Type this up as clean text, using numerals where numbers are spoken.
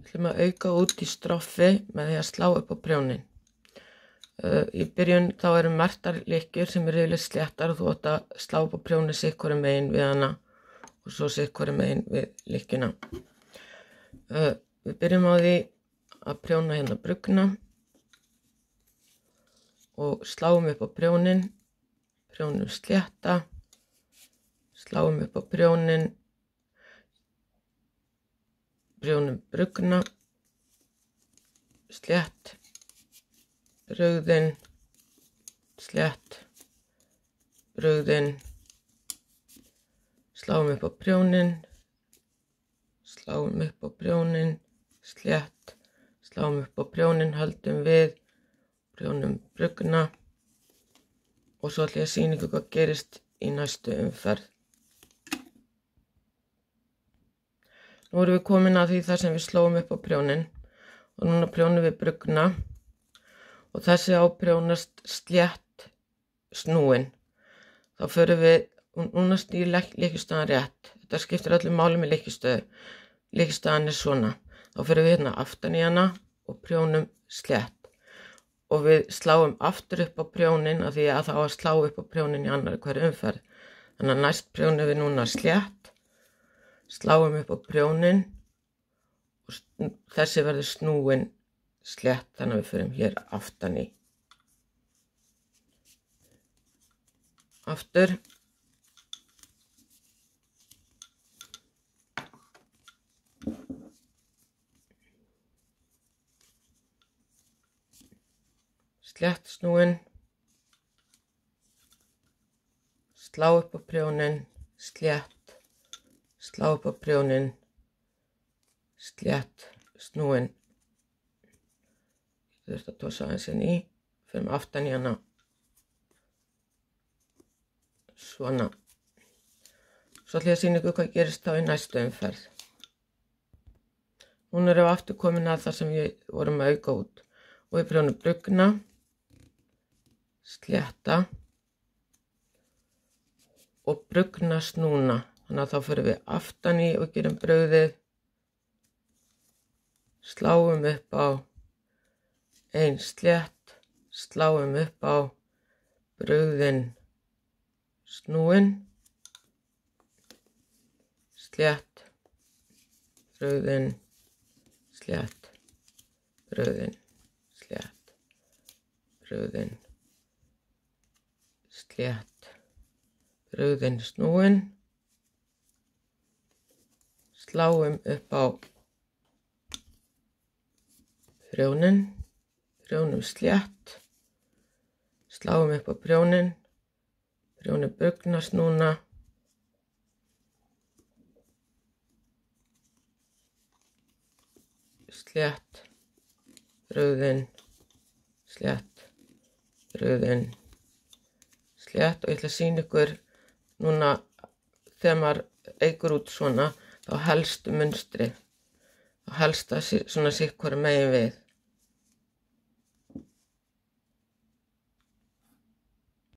ætlum að auka út í stroffi með því að slá upp á prjónin. Í byrjun þá eru merktar lykkjur sem eru yfirleitt sléttar og þú átt að slá upp á prjóni sitt hvoru megin við hana og svo sitt hvoru megin við lykkjuna. Við byrjum á því að prjóna hérna brugna og sláum upp á prjónin, prjónum slétta, sláum upp á prjónin, prjónum brugna, slétt, brugðin, slétt, brugðin, sláum upp á prjónin, sláum upp á prjónin, slétt, sláum upp á prjónin, höldum við, prjónum brugna og svo ætla ég að sýna ykkur hvað gerist í næstu umferð. Nú erum við komin að því þar sem við slóum upp á prjónin og núna prjónum við brugna og þessi á prjónast slétt snúin. Þá förum við, núna snýr lykkjustaðan rétt. Þetta skiptir öllu máli með lykkjustöðu. Lykkjustaðan er svona. Þá förum við hérna aftan í hana og prjónum slétt. Og við sláum aftur upp á prjónin af því að það á að slá upp á prjónin í annarri hverju umferð. Þannig að næst prjónum við núna slétt, sláum upp á prjónin og þessi verður snúin slétt, þannig að við förum hér aftan í. Aftur. Slétt snúin. Slá upp á prjónin, slétt, slá upp á prjónin, slétt, snúin. Þú þurft að tosa aðeins inn í, förum aftan í hana, svona. Svo ætla ég að sýna ykkur hvað gerist þá í næstu umferð. Núna erum við aftur komin að það sem við vorum að auka út og við prjónum brugna, slétta og brugna snúna. Þannig að þá förum við aftan í og gerum brugðið, sláum upp á ein slétt, sláum upp á brugðin snúin, slétt, brugðin, slétt, brugðin, slétt, brugðin, slétt, brugðin snúin, sláum upp á prjónin, prjónum slétt, sláum upp á prjónin, prjónum brugna snúna, slétt, brugðin, slétt, brugðin, slétt og ég ætla að sýna ykkur núna þegar maður eykur út svona þá helst munstrið, þá helst það svona sitt hvoru megin við.